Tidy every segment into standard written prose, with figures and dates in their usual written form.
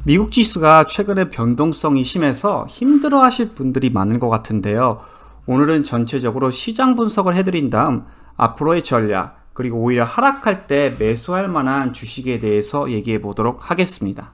미국 지수가 최근에 변동성이 심해서 힘들어 하실 분들이 많은 것 같은데요. 오늘은 전체적으로 시장 분석을 해드린 다음 앞으로의 전략, 그리고 오히려 하락할 때 매수할 만한 주식에 대해서 얘기해 보도록 하겠습니다.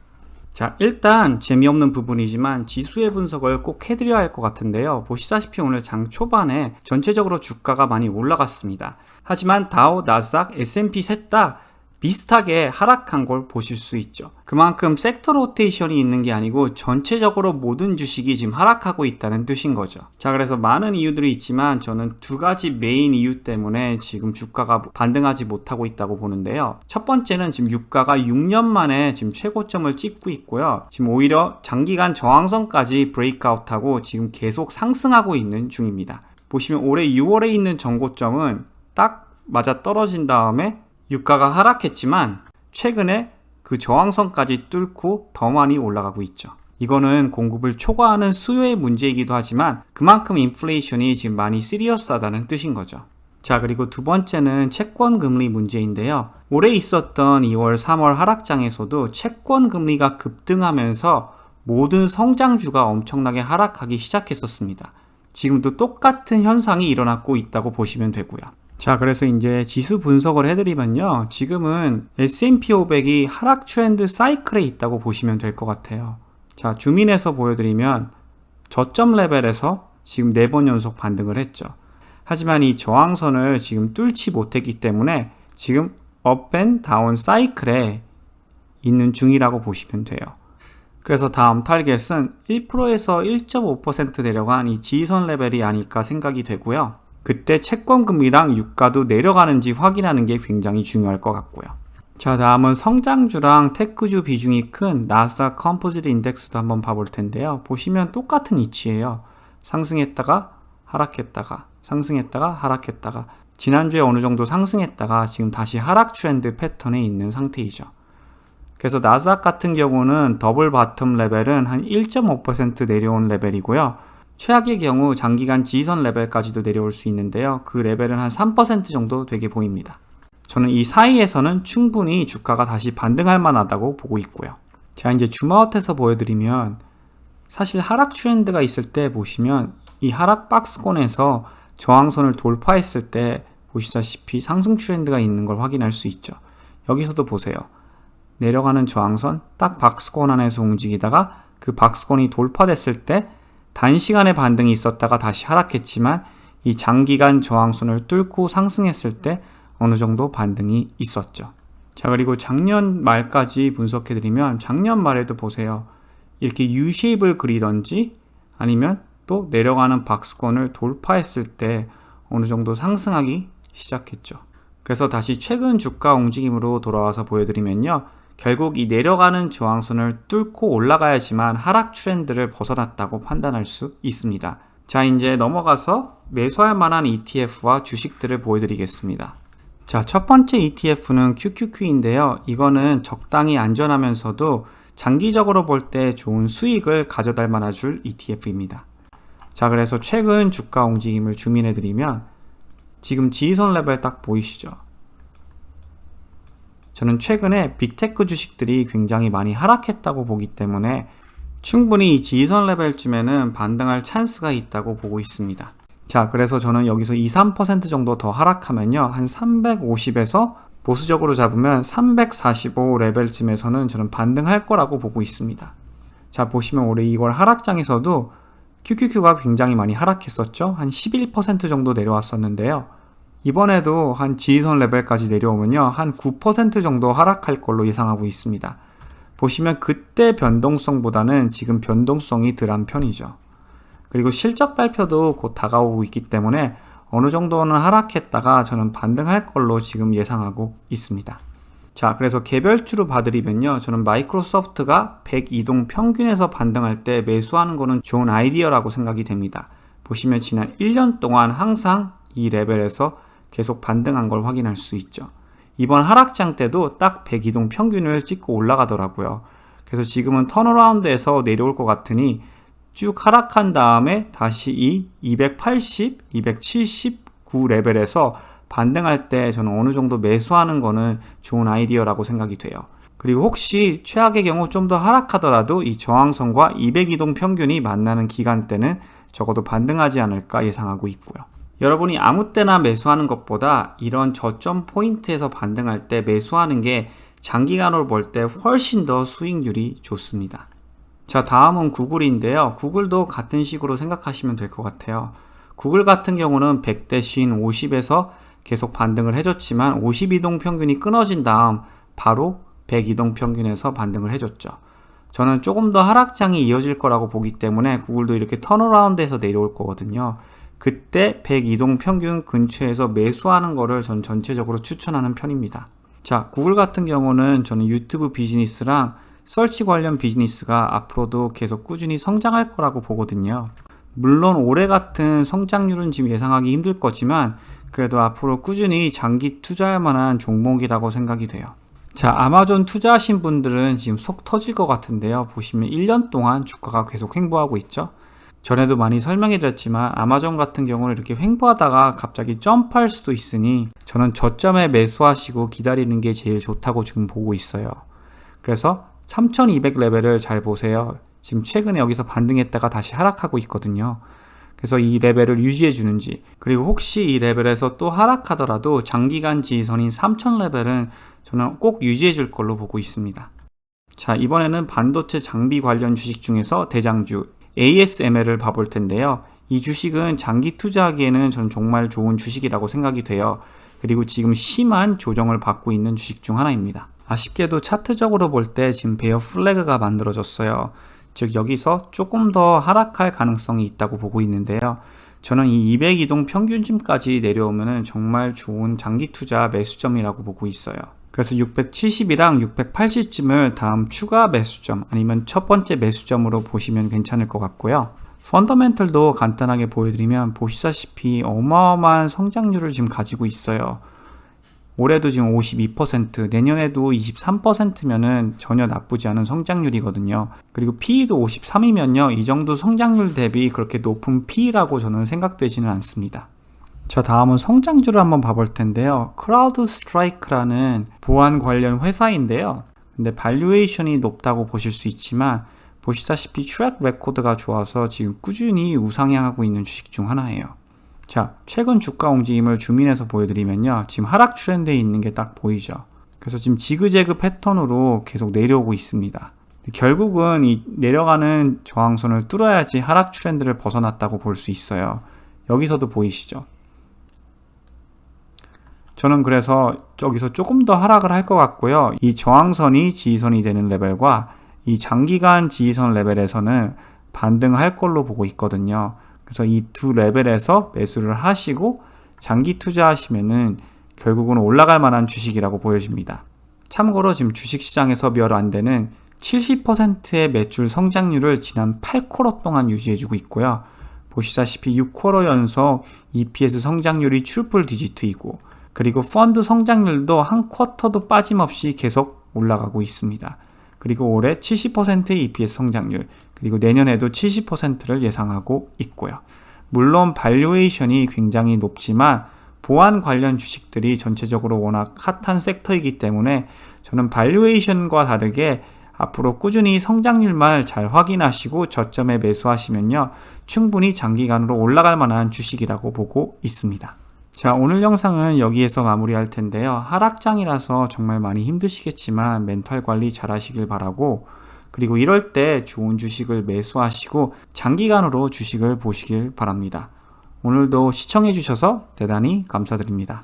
자, 일단 재미없는 부분이지만 지수의 분석을 꼭 해드려야 할 것 같은데요. 보시다시피 오늘 장 초반에 전체적으로 주가가 많이 올라갔습니다. 하지만 다우, 나스닥, S&P 셋 다 비슷하게 하락한 걸 보실 수 있죠. 그만큼 섹터 로테이션이 있는 게 아니고 전체적으로 모든 주식이 지금 하락하고 있다는 뜻인 거죠. 자, 그래서 많은 이유들이 있지만 저는 두 가지 메인 이유 때문에 지금 주가가 반등하지 못하고 있다고 보는데요. 첫 번째는 지금 유가가 6년 만에 지금 최고점을 찍고 있고요. 지금 오히려 장기간 저항선까지 브레이크아웃하고 지금 계속 상승하고 있는 중입니다. 보시면 올해 6월에 있는 정고점은 딱 맞아 떨어진 다음에 유가가 하락했지만 최근에 그 저항선까지 뚫고 더 많이 올라가고 있죠. 이거는 공급을 초과하는 수요의 문제이기도 하지만 그만큼 인플레이션이 지금 많이 시리어스하다는 뜻인 거죠. 자, 그리고 두 번째는 채권 금리 문제인데요. 올해 있었던 2월, 3월 하락장에서도 채권 금리가 급등하면서 모든 성장주가 엄청나게 하락하기 시작했었습니다. 지금도 똑같은 현상이 일어나고 있다고 보시면 되고요. 자, 그래서 이제 지수 분석을 해드리면요. 지금은 S&P 500이 하락 트렌드 사이클에 있다고 보시면 될 것 같아요. 자, 줌인해서 보여드리면 저점 레벨에서 지금 4번 연속 반등을 했죠. 하지만 이 저항선을 지금 뚫지 못했기 때문에 지금 업 앤 다운 사이클에 있는 중이라고 보시면 돼요. 그래서 다음 타겟은 1%에서 1.5% 내려간 이 지지선 레벨이 아닐까 생각이 되고요. 그때 채권금리랑 유가도 내려가는지 확인하는 게 굉장히 중요할 것 같고요. 자, 다음은 성장주랑 테크주 비중이 큰 나스닥 컴포지트 인덱스도 한번 봐볼 텐데요. 보시면 똑같은 위치예요. 상승했다가 하락했다가 상승했다가 하락했다가 지난주에 어느 정도 상승했다가 지금 다시 하락 트렌드 패턴에 있는 상태이죠. 그래서 나스닥 같은 경우는 더블 바텀 레벨은 한 1.5% 내려온 레벨이고요. 최악의 경우 장기간 지지선 레벨까지도 내려올 수 있는데요. 그 레벨은 한 3% 정도 되게 보입니다. 저는 이 사이에서는 충분히 주가가 다시 반등할 만하다고 보고 있고요. 자, 이제 줌아웃해서 보여드리면 사실 하락 트렌드가 있을 때 보시면 이 하락 박스권에서 저항선을 돌파했을 때 보시다시피 상승 트렌드가 있는 걸 확인할 수 있죠. 여기서도 보세요. 내려가는 저항선 딱 박스권 안에서 움직이다가 그 박스권이 돌파됐을 때 단시간에 반등이 있었다가 다시 하락했지만 이 장기간 저항선을 뚫고 상승했을 때 어느 정도 반등이 있었죠. 자, 그리고 작년 말까지 분석해드리면 작년 말에도 보세요. 이렇게 U-쉐입을 그리던지 아니면 또 내려가는 박스권을 돌파했을 때 어느 정도 상승하기 시작했죠. 그래서 다시 최근 주가 움직임으로 돌아와서 보여드리면요. 결국 이 내려가는 저항선을 뚫고 올라가야지만 하락 트렌드를 벗어났다고 판단할 수 있습니다. 자, 이제 넘어가서 매수할 만한 ETF와 주식들을 보여드리겠습니다. 자, 첫 번째 ETF는 QQQ인데요. 이거는 적당히 안전하면서도 장기적으로 볼 때 좋은 수익을 가져다 만아줄 ETF입니다. 자, 그래서 최근 주가 움직임을 줌인해드리면 지금 지지선 레벨 딱 보이시죠? 저는 최근에 빅테크 주식들이 굉장히 많이 하락했다고 보기 때문에 충분히 이 지지선 레벨쯤에는 반등할 찬스가 있다고 보고 있습니다. 자, 그래서 저는 여기서 2-3% 정도 더 하락하면요. 한 350에서 보수적으로 잡으면 345 레벨쯤에서는 저는 반등할 거라고 보고 있습니다. 자, 보시면 올해 2월 하락장에서도 QQQ가 굉장히 많이 하락했었죠. 한 11% 정도 내려왔었는데요. 이번에도 한 지지선 레벨까지 내려오면요. 한 9% 정도 하락할 걸로 예상하고 있습니다. 보시면 그때 변동성보다는 지금 변동성이 덜한 편이죠. 그리고 실적 발표도 곧 다가오고 있기 때문에 어느 정도는 하락했다가 저는 반등할 걸로 지금 예상하고 있습니다. 자, 그래서 개별주로 봐드리면요. 저는 마이크로소프트가 100이동 평균에서 반등할 때 매수하는 거는 좋은 아이디어라고 생각이 됩니다. 보시면 지난 1년 동안 항상 이 레벨에서 계속 반등한 걸 확인할 수 있죠. 이번 하락장 때도 딱 100이동 평균을 찍고 올라가더라고요. 그래서 지금은 턴어라운드에서 내려올 것 같으니 쭉 하락한 다음에 다시 이 280, 279 레벨에서 반등할 때 저는 어느 정도 매수하는 거는 좋은 아이디어라고 생각이 돼요. 그리고 혹시 최악의 경우 좀 더 하락하더라도 이 저항선과 200이동 평균이 만나는 기간대는 적어도 반등하지 않을까 예상하고 있고요. 여러분이 아무 때나 매수하는 것보다 이런 저점 포인트에서 반등할 때 매수하는 게 장기간으로 볼 때 훨씬 더 수익률이 좋습니다. 자, 다음은 구글인데요. 구글도 같은 식으로 생각하시면 될 것 같아요. 구글 같은 경우는 100대 50에서 계속 반등을 해줬지만 52동 평균이 끊어진 다음 바로 102동 평균에서 반등을 해줬죠. 저는 조금 더 하락장이 이어질 거라고 보기 때문에 구글도 이렇게 턴어라운드에서 내려올 거거든요. 그때 102동 평균 근처에서 매수하는 거를 전 전체적으로 추천하는 편입니다. 자, 구글 같은 경우는 저는 유튜브 비즈니스랑 서치 관련 비즈니스가 앞으로도 계속 꾸준히 성장할 거라고 보거든요. 물론 올해 같은 성장률은 지금 예상하기 힘들 거지만 그래도 앞으로 꾸준히 장기 투자할 만한 종목이라고 생각이 돼요. 자, 아마존 투자하신 분들은 지금 속 터질 것 같은데요. 보시면 1년 동안 주가가 계속 횡보하고 있죠. 전에도 많이 설명해 드렸지만 아마존 같은 경우는 이렇게 횡보하다가 갑자기 점프할 수도 있으니 저는 저점에 매수하시고 기다리는 게 제일 좋다고 지금 보고 있어요. 그래서 3200 레벨을 잘 보세요. 지금 최근에 여기서 반등했다가 다시 하락하고 있거든요. 그래서 이 레벨을 유지해 주는지, 그리고 혹시 이 레벨에서 또 하락하더라도 장기간 지지선인 3000 레벨은 저는 꼭 유지해 줄 걸로 보고 있습니다. 자, 이번에는 반도체 장비 관련 주식 중에서 대장주 ASML을 봐볼 텐데요. 이 주식은 장기 투자하기에는 저는 정말 좋은 주식이라고 생각이 돼요. 그리고 지금 심한 조정을 받고 있는 주식 중 하나입니다. 아쉽게도 차트적으로 볼 때 지금 베어 플래그가 만들어졌어요. 즉 여기서 조금 더 하락할 가능성이 있다고 보고 있는데요. 저는 이 202동 평균쯤까지 내려오면 정말 좋은 장기 투자 매수점이라고 보고 있어요. 그래서 670이랑 680쯤을 다음 추가 매수점 아니면 첫 번째 매수점으로 보시면 괜찮을 것 같고요. 펀더멘털도 간단하게 보여드리면 보시다시피 어마어마한 성장률을 지금 가지고 있어요. 올해도 지금 52%, 내년에도 23%면은 전혀 나쁘지 않은 성장률이거든요. 그리고 PE도 53이면요. 이 정도 성장률 대비 그렇게 높은 PE라고 저는 생각되지는 않습니다. 자, 다음은 성장주를 한번 봐볼 텐데요. 크라우드 스트라이크라는 보안 관련 회사인데요. 근데 발류에이션이 높다고 보실 수 있지만 보시다시피 트랙 레코드가 좋아서 지금 꾸준히 우상향하고 있는 주식 중 하나예요. 자, 최근 주가 움직임을 줌인해서 보여드리면요. 지금 하락 트렌드에 있는 게 딱 보이죠. 그래서 지금 지그재그 패턴으로 계속 내려오고 있습니다. 결국은 이 내려가는 저항선을 뚫어야지 하락 트렌드를 벗어났다고 볼 수 있어요. 여기서도 보이시죠? 저는 그래서 여기서 조금 더 하락을 할 것 같고요. 이 저항선이 지지선이 되는 레벨과 이 장기간 지지선 레벨에서는 반등할 걸로 보고 있거든요. 그래서 이 두 레벨에서 매수를 하시고 장기 투자하시면은 결국은 올라갈 만한 주식이라고 보여집니다. 참고로 지금 주식시장에서 몇 안 되는 70%의 매출 성장률을 지난 8쿼터 동안 유지해주고 있고요. 보시다시피 6쿼터 연속 EPS 성장률이 트리플 디지트이고 그리고 펀드 성장률도 한 쿼터도 빠짐없이 계속 올라가고 있습니다. 그리고 올해 70%의 EPS 성장률, 그리고 내년에도 70%를 예상하고 있고요. 물론 발류에이션이 굉장히 높지만 보안 관련 주식들이 전체적으로 워낙 핫한 섹터이기 때문에 저는 발류에이션과 다르게 앞으로 꾸준히 성장률만 잘 확인하시고 저점에 매수하시면요. 충분히 장기간으로 올라갈 만한 주식이라고 보고 있습니다. 자, 오늘 영상은 여기에서 마무리할 텐데요. 하락장이라서 정말 많이 힘드시겠지만 멘탈 관리 잘 하시길 바라고, 그리고 이럴 때 좋은 주식을 매수하시고 장기간으로 주식을 보시길 바랍니다. 오늘도 시청해 주셔서 대단히 감사드립니다.